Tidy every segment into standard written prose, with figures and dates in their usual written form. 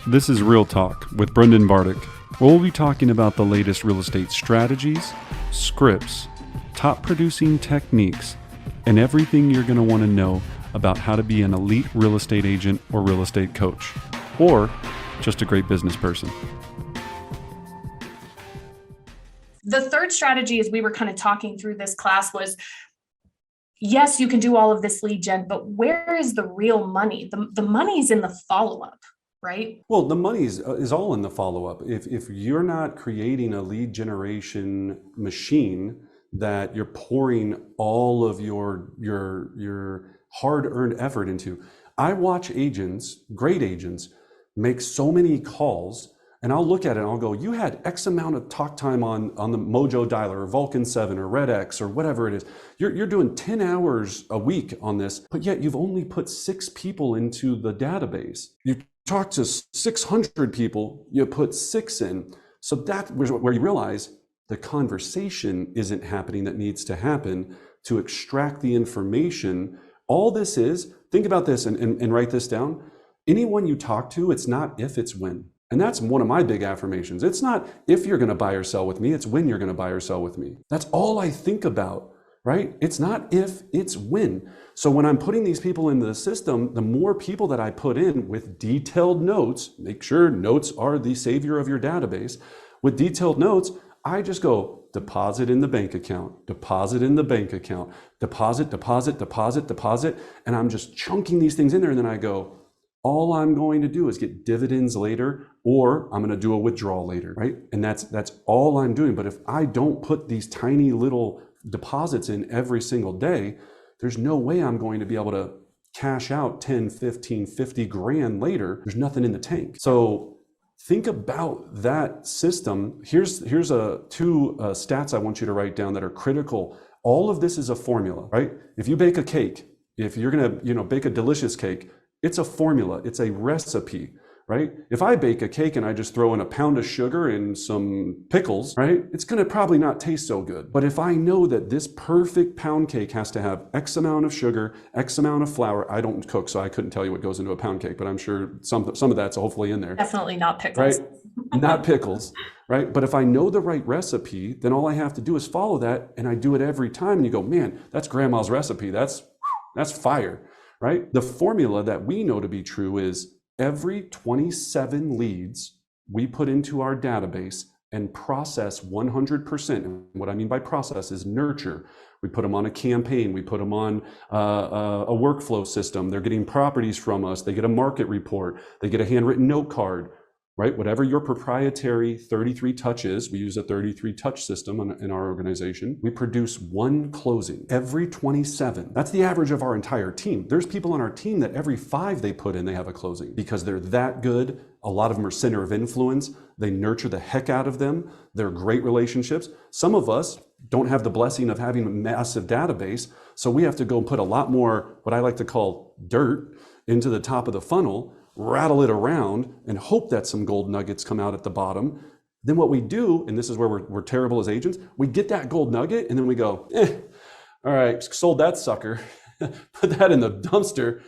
This is Real Talk with Brendan Bartic, where we'll be talking about the latest real estate strategies, scripts, top producing techniques, and everything you're going to want to know about how to be an elite real estate agent or real estate coach, or just a great business person. The third strategy, as we were kind of talking through this class, was yes, you can do all of this lead gen, but where is the real money? The money's in the follow-up, right? Well, the money is all in the follow-up. If you're not creating a lead generation machine that you're pouring all of your hard-earned effort into. I watch agents, great agents, make so many calls, and I'll look at it and I'll go, you had X amount of talk time on the Mojo Dialer or Vulcan 7 or Red X or whatever it is. You're doing 10 hours a week on this, but yet you've only put 6 people into the database. You talk to 600 people, you put 6 in. So that was where you realize the conversation isn't happening that needs to happen to extract the information. All this is, think about this and write this down. Anyone you talk to, it's not if, it's when. And that's one of my big affirmations. It's not if you're going to buy or sell with me, it's when you're going to buy or sell with me. That's all I think about, right? It's not if, it's when. So when I'm putting these people into the system, the more people that I put in with detailed notes, make sure notes are the savior of your database. With detailed notes, I just go deposit in the bank account, deposit in the bank account, deposit, deposit, deposit, deposit. And I'm just chunking these things in there. And then I go, all I'm going to do is get dividends later, or I'm going to do a withdrawal later, right? And that's all I'm doing. But if I don't put these tiny little deposits in every single day, there's no way I'm going to be able to cash out 10, 15, 50 grand later. There's nothing in the tank. So think about that system. Here's two stats I want you to write down that are critical. All of this is a formula, right? If you bake a cake, if you're going to, bake a delicious cake, it's a formula, it's a recipe, right? If I bake a cake and I just throw in a pound of sugar and some pickles, right? It's gonna probably not taste so good. But if I know that this perfect pound cake has to have X amount of sugar, X amount of flour, I don't cook, so I couldn't tell you what goes into a pound cake, but I'm sure some of that's hopefully in there. Definitely not pickles. Right? Not pickles, right? But if I know the right recipe, then all I have to do is follow that, and I do it every time, and you go, man, that's grandma's recipe, that's fire. Right? The formula that we know to be true is every 27 leads we put into our database and process 100%. And what I mean by process is nurture. We put them on a campaign. We put them on a workflow system. They're getting properties from us. They get a market report. They get a handwritten note card. Right? Whatever your proprietary 33 touch is, we use a 33 touch system in our organization. We produce one closing every 27. That's the average of our entire team. There's people on our team that every 5 they put in, they have a closing because they're that good. A lot of them are center of influence. They nurture the heck out of them. They're great relationships. Some of us don't have the blessing of having a massive database. So we have to go and put a lot more, what I like to call dirt, into the top of the funnel, rattle it around and hope that some gold nuggets come out at the bottom. Then what we do, and this is where we're terrible as agents, we get that gold nugget and then we go, all right, sold that sucker, put that in the dumpster.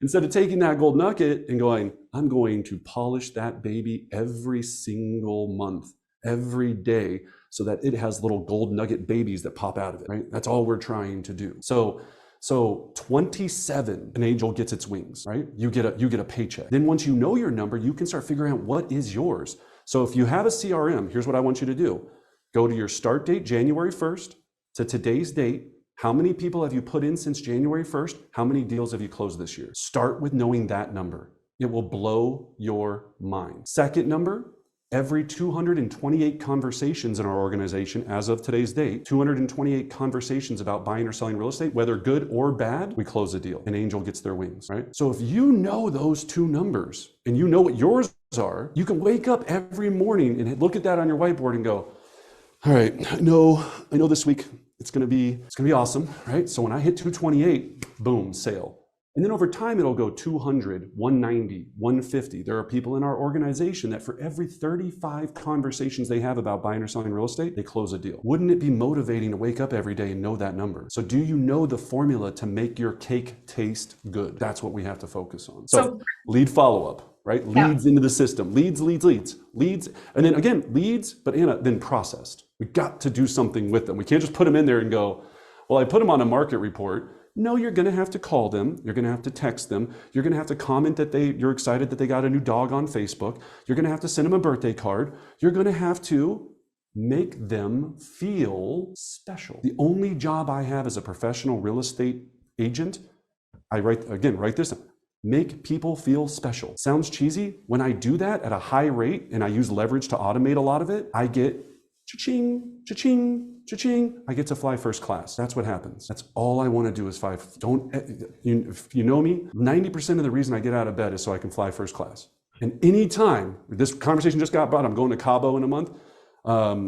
Instead of taking that gold nugget and going, I'm going to polish that baby every single month, every day, so that it has little gold nugget babies that pop out of it, right? That's all we're trying to do. So 27, an angel gets its wings, right? You get a paycheck. Then once you know your number, you can start figuring out what is yours. So if you have a CRM, here's what I want you to do. Go to your start date, January 1st, to today's date. How many people have you put in since January 1st? How many deals have you closed this year? Start with knowing that number. It will blow your mind. Second number, every 228 conversations in our organization as of today's date, 228 conversations about buying or selling real estate, whether good or bad, we close a deal. An angel gets their wings, right? So if you know those 2 numbers and you know what yours are, you can wake up every morning and look at that on your whiteboard and go, all right, I know this week it's gonna be awesome, right? So when I hit 228, boom, sale. And then over time, it'll go 200, 190, 150. There are people in our organization that for every 35 conversations they have about buying or selling real estate, they close a deal. Wouldn't it be motivating to wake up every day and know that number? So do you know the formula to make your cake taste good? That's what we have to focus on. So lead follow-up, right? Yeah. Leads into the system, leads. And then again, leads, but Anna, then processed. We got to do something with them. We can't just put them in there and go, well, I put them on a market report. No, you're going to have to call them. You're going to have to text them. You're going to have to comment that you're excited that they got a new dog on Facebook. You're going to have to send them a birthday card. You're going to have to make them feel special. The only job I have as a professional real estate agent, write this down. Make people feel special. Sounds cheesy. When I do that at a high rate and I use leverage to automate a lot of it, I get cha-ching, cha-ching, cha-ching. I get to fly first class. That's what happens. That's all I want to do is fly. If you know me, 90% of the reason I get out of bed is so I can fly first class. And anytime, this conversation just got brought, I'm going to Cabo in a month.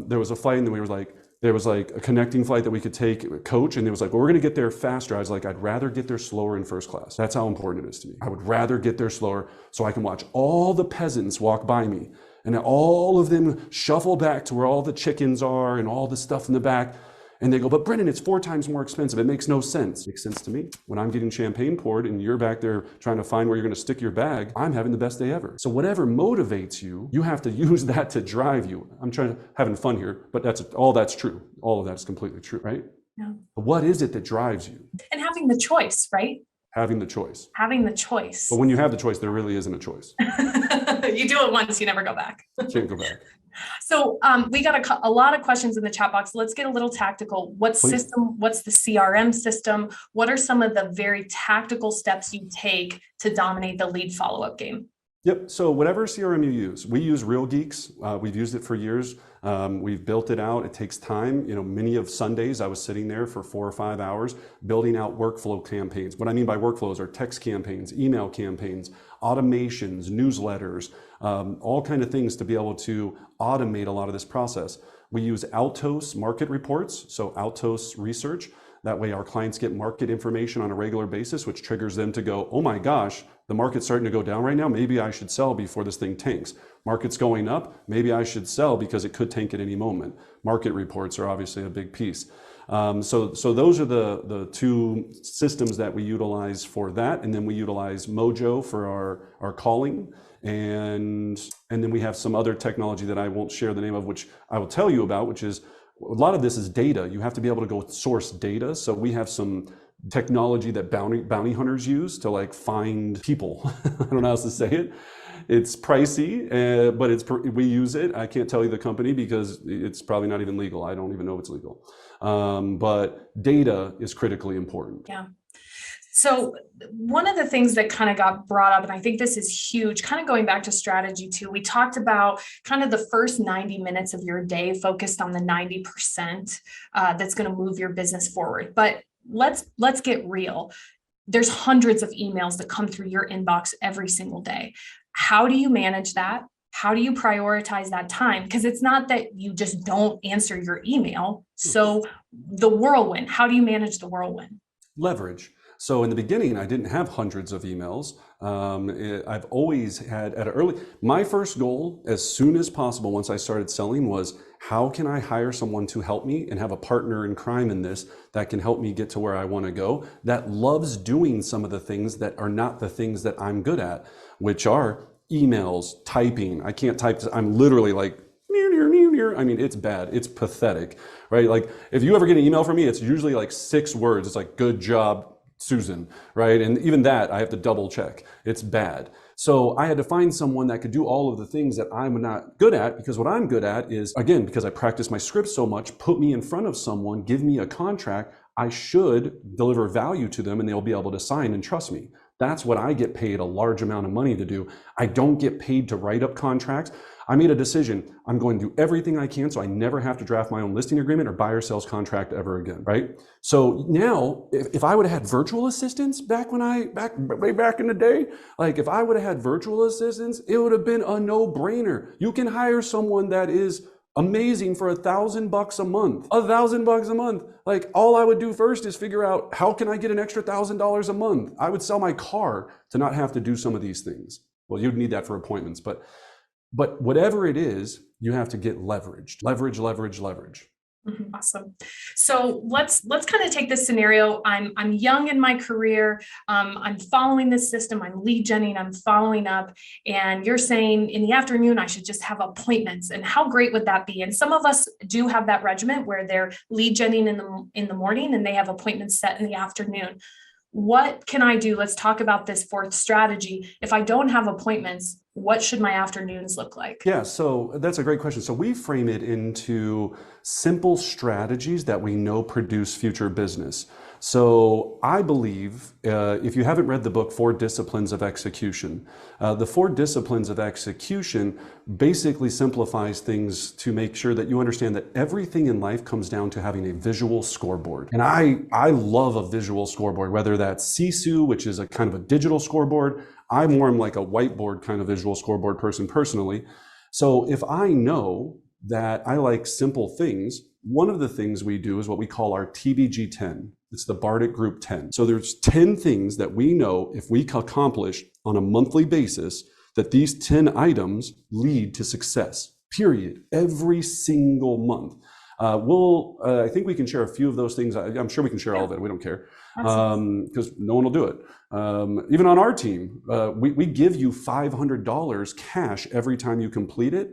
There was a flight and there was like a connecting flight that we could take, coach, and it was like, well, we're going to get there faster. I was like, I'd rather get there slower in first class. That's how important it is to me. I would rather get there slower so I can watch all the peasants walk by me and all of them shuffle back to where all the chickens are and all the stuff in the back. And they go, but Brendan, it's 4 times more expensive. It makes no sense. It makes sense to me. When I'm getting champagne poured and you're back there trying to find where you're going to stick your bag, I'm having the best day ever. So whatever motivates you, you have to use that to drive you. I'm having fun here, but that's true. All of that's completely true, right? Yeah. But what is it that drives you? And having the choice, right? Having the choice. Having the choice. But when you have the choice, there really isn't a choice. You do it once, you never go back. Can't go back. So we got a lot of questions in the chat box. Let's get a little tactical. What's the CRM system? What are some of the very tactical steps you take to dominate the lead follow-up game? Yep. So whatever CRM you use, we use Real Geeks. We've used it for years. We've built it out. It takes time. Many of Sundays I was sitting there for 4 or 5 hours building out workflow campaigns. What I mean by workflows are text campaigns, email campaigns, automations, newsletters, all kind of things to be able to automate a lot of this process. We use Altos market reports, so Altos research. That way our clients get market information on a regular basis, which triggers them to go, oh my gosh, the market's starting to go down right now. Maybe I should sell before this thing tanks. Market's going up. Maybe I should sell because it could tank at any moment. Market reports are obviously a big piece. So those are the 2 systems that we utilize for that. And then we utilize Mojo for our calling. And then we have some other technology that I won't share the name of, which I will tell you about, which is a lot of this is data. You have to be able to go source data. So we have some technology that bounty hunters use to find people. I don't know how else to say it. It's pricey, but we use it. I can't tell you the company because it's probably not even legal. I don't even know if it's legal. But data is critically important. Yeah. So one of the things that kind of got brought up, and I think this is huge, kind of going back to strategy too, we talked about kind of the first 90 minutes of your day focused on the 90% that's going to move your business forward. But let's get real. There's hundreds of emails that come through your inbox every single day. How do you manage that? How do you prioritize that time? Because it's not that you just don't answer your email. So the whirlwind, how do you manage the whirlwind? Leverage. So in the beginning, I didn't have hundreds of emails. I've always had my first goal as soon as possible once I started selling was, how can I hire someone to help me and have a partner in crime in this that can help me get to where I want to go, that loves doing some of the things that are not the things that I'm good at, which are emails, typing. I can't type. I'm literally like, I mean, it's bad. It's pathetic, right? Like if you ever get an email from me, it's usually like 6 words. It's like, good job, Susan, right? And even that I have to double check. It's bad. So I had to find someone that could do all of the things that I'm not good at, because what I'm good at is, again, because I practice my script so much, put me in front of someone, give me a contract. I should deliver value to them and they'll be able to sign and trust me. That's what I get paid a large amount of money to do. I don't get paid to write up contracts. I made a decision. I'm going to do everything I can so I never have to draft my own listing agreement or buyer sales contract ever again, right? So now, if I would have had virtual assistants way back in the day, like if I would have had virtual assistants, it would have been a no-brainer. You can hire someone that is amazing for $1,000 a month. $1,000 a month. Like all I would do first is figure out, how can I get an extra $1,000 a month? I would sell my car to not have to do some of these things. Well, you'd need that for appointments, but whatever it is, you have to get leveraged. Leverage. Awesome. So let's kind of take this scenario. I'm young in my career. I'm following this system. I'm lead genning. I'm following up. And you're saying in the afternoon I should just have appointments. And how great would that be? And some of us do have that regiment where they're lead genning in the morning and they have appointments set in the afternoon. What can I do? Let's talk about this fourth strategy. If I don't have appointments, what should my afternoons look like? Yeah, so that's a great question. So we frame it into simple strategies that we know produce future business. So I believe, if you haven't read the book, Four Disciplines of Execution, the Four Disciplines of Execution basically simplifies things to make sure that you understand that everything in life comes down to having a visual scoreboard. And I love a visual scoreboard, whether that's Sisu, which is a kind of a digital scoreboard. I more am like a whiteboard kind of visual scoreboard person personally. So if I know that I like simple things, one of the things we do is what we call our TBG 10. It's the Bartic Group 10. So there's 10 things that we know if we accomplish on a monthly basis, that these 10 items lead to success, period, every single month. I think we can share a few of those things. I'm sure we can share all of it. We don't care, because no one will do it. Even on our team, we give you $500 cash every time you complete it.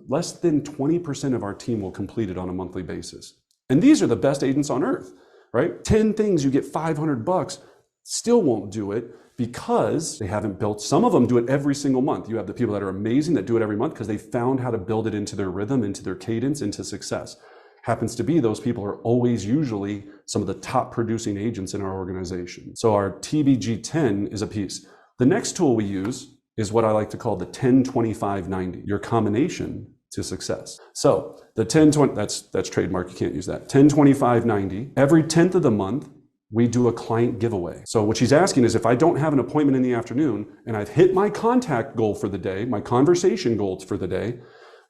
Less than 20% of our team will complete it on a monthly basis. And these are the best agents on earth, right? 10 things, you get $500, still won't do it because they haven't built. Some of them do it every single month. You have the people that are amazing that do it every month because they found how to build it into their rhythm, into their cadence, into success. Happens to be those people are always usually some of the top producing agents in our organization. So our TBG 10 is a piece. The next tool we use is what I like to call the 10-25-90, your combination to success. So the 10-20, that's trademark, you can't use that. 10-25-90, every 10th of the month, we do a client giveaway. So what she's asking is, if I don't have an appointment in the afternoon and I've hit my contact goal for the day, my conversation goals for the day,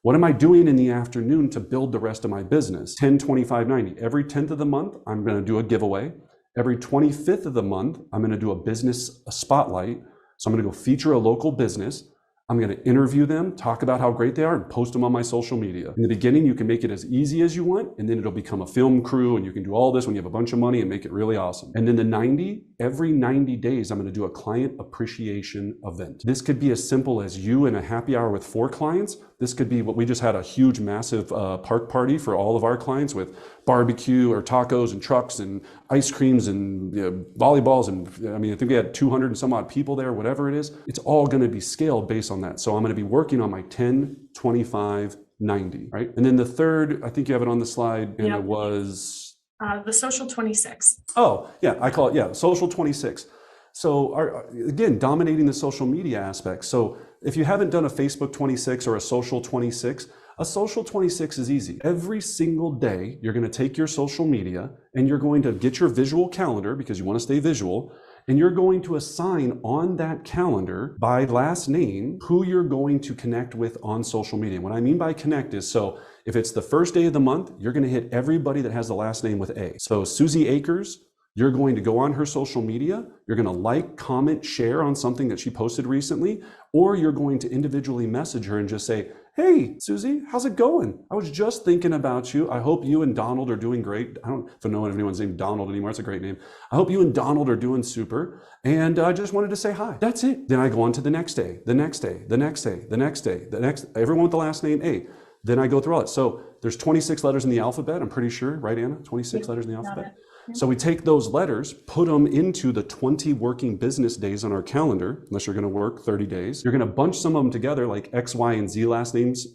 what am I doing in the afternoon to build the rest of my business? 10-25-90, every 10th of the month, I'm gonna do a giveaway. Every 25th of the month, I'm gonna do a spotlight. So I'm gonna go feature a local business. I'm gonna interview them, talk about how great they are, and post them on my social media. In the beginning, you can make it as easy as you want, and then it'll become a film crew, and you can do all this when you have a bunch of money and make it really awesome. And then the 90, every 90 days, I'm gonna do a client appreciation event. This could be as simple as you in a happy hour with 4 clients. This could be what we just had, a huge, massive park party for all of our clients with barbecue or tacos and trucks and ice creams and volleyballs. And I mean, I think we had 200 and some odd people there, whatever it is. It's all going to be scaled based on that. So I'm going to be working on my 10, 25, 90, right? And then the third, I think you have it on the slide, and it was the social 26. Oh, yeah, I call it, social 26. So again, dominating the social media aspect. So if you haven't done a Facebook 26 or a social 26, a social 26 is easy. Every single day, you're going to take your social media and you're going to get your visual calendar, because you want to stay visual, and you're going to assign on that calendar by last name who you're going to connect with on social media. What I mean by connect is, so if it's the first day of the month, you're going to hit everybody that has the last name with A. So Susie Akers, you're going to go on her social media, you're going to like, comment, share on something that she posted recently, or you're going to individually message her and just say, hey, Susie, how's it going? I was just thinking about you. I hope you and Donald are doing great. I don't know if anyone's named Donald anymore. It's a great name. I hope you and Donald are doing super. And I just wanted to say hi. That's it. Then I go on to the next day, the next day, the next day, the next day, the next, everyone with the last name A. Then I go through all it. So there's 26 letters in the alphabet, I'm pretty sure, right, Anna? 26 letters in the alphabet. So we take those letters, put them into the 20 working business days on our calendar, unless you're going to work 30 days. You're going to bunch some of them together, like X, Y, and Z last names.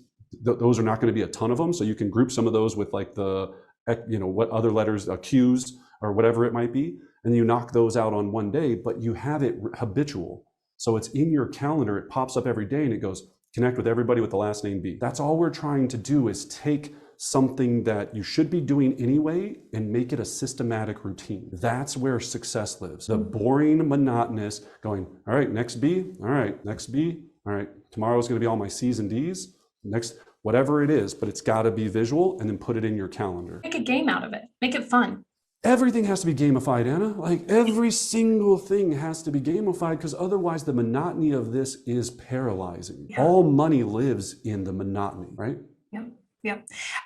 Those are not going to be a ton of them. So you can group some of those with like the, what other letters, Qs or whatever it might be. And you knock those out on one day, but you have it habitual. So it's in your calendar. It pops up every day and it goes, connect with everybody with the last name B. That's all we're trying to do, is take something that you should be doing anyway and make it a systematic routine. That's where success lives. The boring, monotonous going, all right, next B, all right, next B, all right, tomorrow's going to be all my C's and D's, next, whatever it is, but it's got to be visual, and then put it in your calendar. Make a game out of it. Make it fun. Everything has to be gamified, Anna. Like every single thing has to be gamified, because otherwise the monotony of this is paralyzing. Yeah. All money lives in the monotony, right? Yeah. Yeah.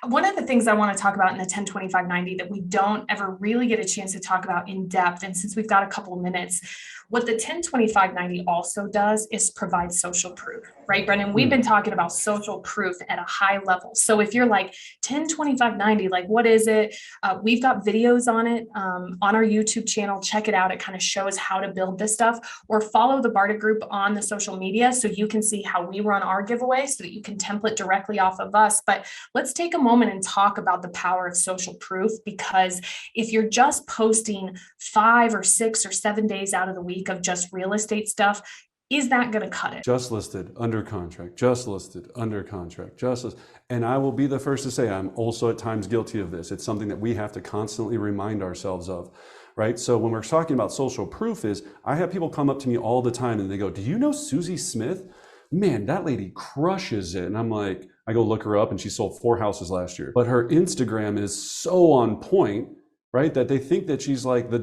One of the things I want to talk about in the 10-25-90 that we don't ever really get a chance to talk about in depth, and since we've got a couple of minutes, what the 10-25-90 also does is provide social proof, right, Brendan? We've been talking about social proof at a high level. So if you're like 10-25-90, like what is it? We've got videos on it on our YouTube channel. Check it out. It kind of shows how to build this stuff, or follow the Bartic group on the social media so you can see how we run our giveaway so that you can template directly off of us. But let's take a moment and talk about the power of social proof, because if you're just posting 5 or 6 or 7 days out of the week of just real estate stuff, is that going to cut it? Just listed, under contract, just listed, under contract, just listed. And I will be the first to say I'm also at times guilty of this. It's something that we have to constantly remind ourselves of, right? So when we're talking about social proof is, I have people come up to me all the time and they go, do you know Susie Smith? Man, that lady crushes it. And I'm like, I go look her up and she sold 4 houses last year. But her Instagram is so on point, right? That they think that she's like the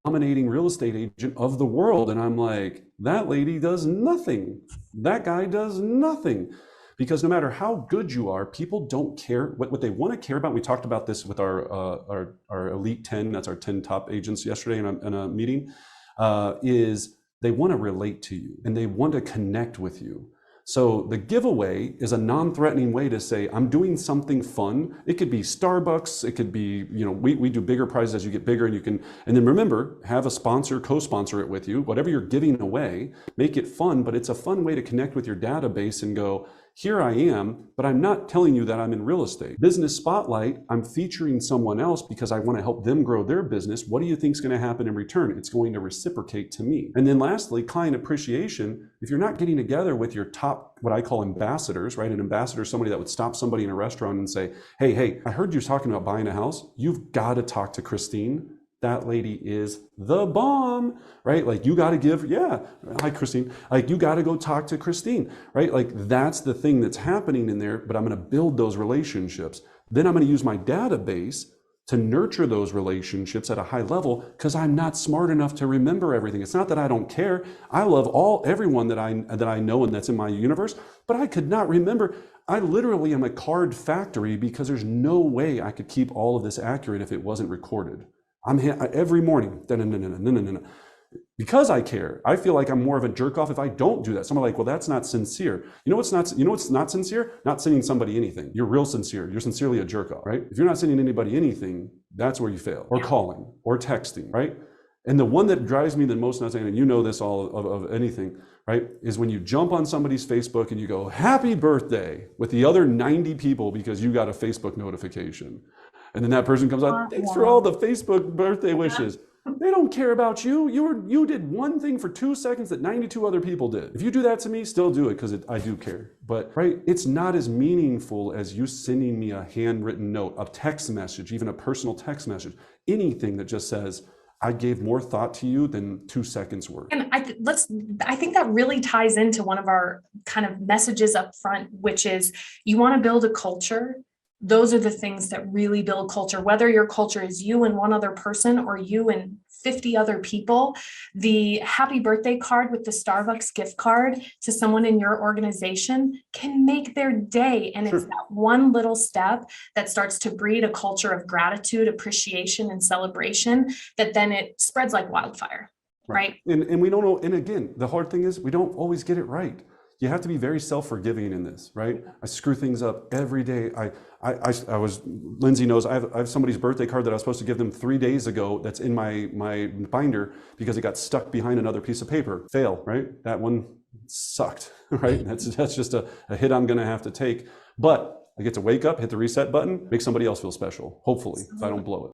dominating real estate agent of the world. And I'm like, that lady does nothing. That guy does nothing. Because no matter how good you are, people don't care. What they want to care about, we talked about this with our Elite 10, that's our 10 top agents yesterday in a meeting, is they want to relate to you and they want to connect with you. So the giveaway is a non-threatening way to say, I'm doing something fun. It could be Starbucks. It could be, we do bigger prizes as you get bigger, and you can, and then remember, have a sponsor, co-sponsor it with you. Whatever you're giving away, make it fun, but it's a fun way to connect with your database and go, here I am, but I'm not telling you that I'm in real estate. Business Spotlight, I'm featuring someone else because I want to help them grow their business. What do you think is going to happen in return? It's going to reciprocate to me. And then lastly, client appreciation. If you're not getting together with your top, what I call ambassadors, right? An ambassador is somebody that would stop somebody in a restaurant and say, hey, I heard you talking about buying a house. You've got to talk to Christine. That lady is the bomb, right? Like you got to give, yeah, hi Christine, like you got to go talk to Christine, right? Like that's the thing that's happening in there, but I'm going to build those relationships. Then I'm going to use my database to nurture those relationships at a high level because I'm not smart enough to remember everything. It's not that I don't care. I love everyone that I know and that's in my universe, but I could not remember. I literally am a card factory because there's no way I could keep all of this accurate if it wasn't recorded. I'm every morning, because I care. I feel like I'm more of a jerk off if I don't do that. Someone like, well, that's not sincere. You know what's not sincere? Not sending somebody anything. You're real sincere. You're sincerely a jerk off, right? If you're not sending anybody anything, that's where you fail. Or calling, or texting, right? And the one that drives me the most, not saying, and you know this all of anything, right, is when you jump on somebody's Facebook and you go, happy birthday, with the other 90 people because you got a Facebook notification. And then that person comes on, thanks for all the Facebook birthday wishes. They don't care about you. You did one thing for 2 seconds that 92 other people did. If you do that to me, still do it because I do care. But right, it's not as meaningful as you sending me a handwritten note, a text message, even a personal text message, anything that just says, I gave more thought to you than 2 seconds worth. And I think that really ties into one of our kind of messages up front, which is you want to build a culture. Those are the things that really build culture, whether your culture is you and one other person or you and 50 other people. The happy birthday card with the Starbucks gift card to someone in your organization can make their day. And it's that one little step that starts to breed a culture of gratitude, appreciation, and celebration that then it spreads like wildfire, right? And we don't know. And again, the hard thing is we don't always get it right. You have to be very self-forgiving in this, right? I screw things up every day. Lindsay knows I have somebody's birthday card that I was supposed to give them 3 days ago that's in my binder because it got stuck behind another piece of paper. Fail, right? That one sucked, right? That's just a hit I'm gonna have to take. But I get to wake up, hit the reset button, make somebody else feel special, hopefully, if I don't blow it.